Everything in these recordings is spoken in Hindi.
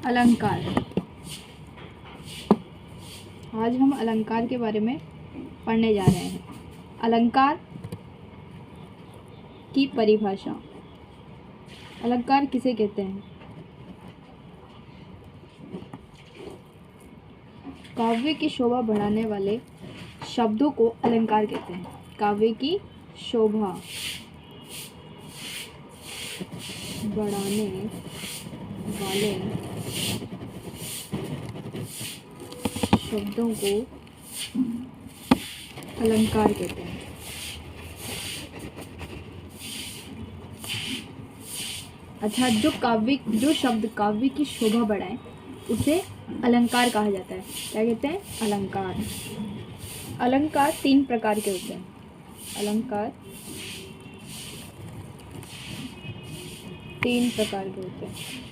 अलंकार। आज हम अलंकार के बारे में पढ़ने जा रहे हैं। अलंकार की परिभाषा। अलंकार किसे कहते हैं? काव्य की शोभा बढ़ाने वाले शब्दों को अलंकार कहते हैं। काव्य की शोभा बढ़ाने वाले शब्दों को अलंकार कहते हैं। अच्छा, जो शब्द काव्य की शोभा बढ़ाए उसे अलंकार कहा जाता है। क्या कहते हैं? अलंकार। अलंकार 3 प्रकार के होते हैं। अलंकार 3 प्रकार के होते हैं।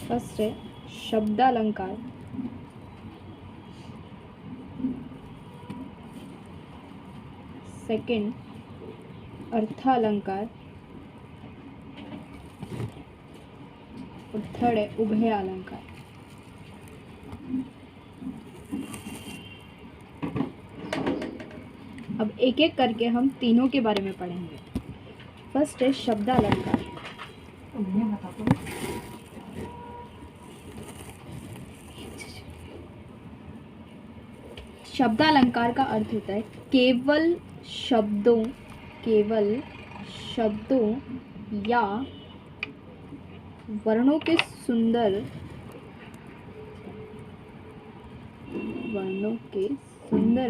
फर्स्ट है शब्दालंकार। सेकंड अर्थालंकार और थर्ड है उभय अलंकार। अब एक एक करके हम तीनों के बारे में पढ़ेंगे। फर्स्ट है शब्दालंकार। शब्दालंकार का अर्थ होता है केवल शब्दों या वर्णों के सुंदर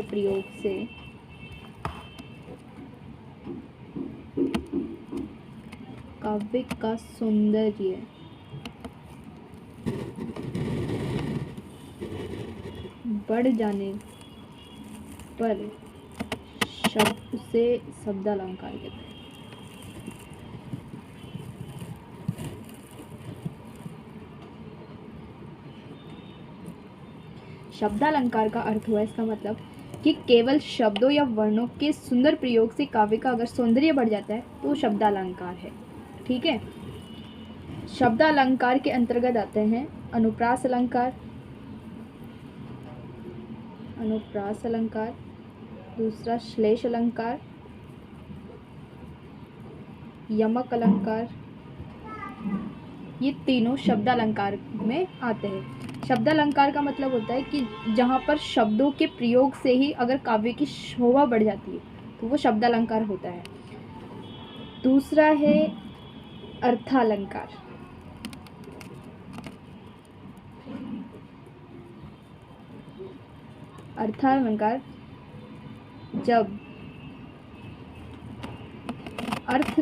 प्रयोग से काव्य का सौंदर्य बढ़ जाने पर उसे शब्दालंकार कहते हैं। शब्दालंकार का अर्थ हुआ, इसका मतलब कि केवल शब्दों या वर्णों के सुंदर प्रयोग से काव्य का अगर सौंदर्य बढ़ जाता है तो शब्दालंकार है। ठीक है। शब्दालंकार के अंतर्गत आते हैं अनुप्रास अलंकार, दूसरा श्लेष अलंकार, यमक अलंकार। ये तीनों शब्दालंकार में आते हैं। शब्दालंकार का मतलब होता है कि जहाँ पर शब्दों के प्रयोग से ही अगर काव्य की शोभा बढ़ जाती है तो वो शब्दालंकार होता है। दूसरा है अर्थालंकार। अर्थालंकार जब अर्थ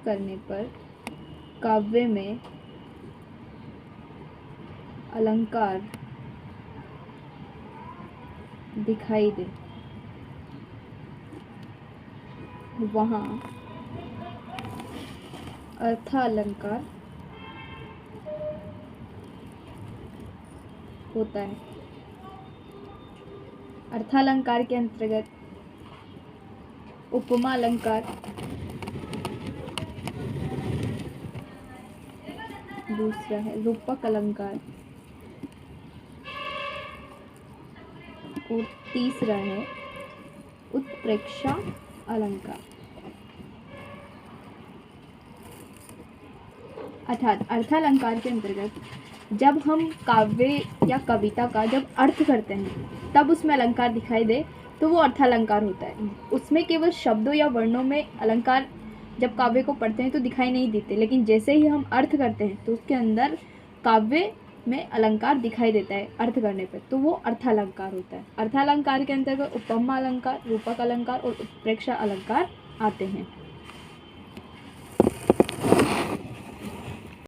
करने पर काव्य में अलंकार दिखाई दे, वहाँ अर्थालंकार होता है। अर्थालंकार के अंतर्गत उपमा अलंकार, दूसरा है रूपक अलंकार और तीसरा है उत्प्रेक्षा अलंकार। अर्थात अर्थालंकार के अंतर्गत जब हम काव्य या कविता का जब अर्थ करते हैं तब उसमें अलंकार दिखाई दे तो वो अर्थालंकार होता है। उसमें केवल शब्दों या वर्णों में अलंकार जब काव्य को पढ़ते हैं तो दिखाई नहीं देते, लेकिन जैसे ही हम अर्थ करते हैं तो उसके अंदर काव्य में अलंकार दिखाई देता है अर्थ करने पर, तो वो अर्थालंकार होता है। अर्थालंकार के अंतर्गत उपमा अलंकार, रूपक अलंकार और उत्प्रेक्षा अलंकार आते हैं।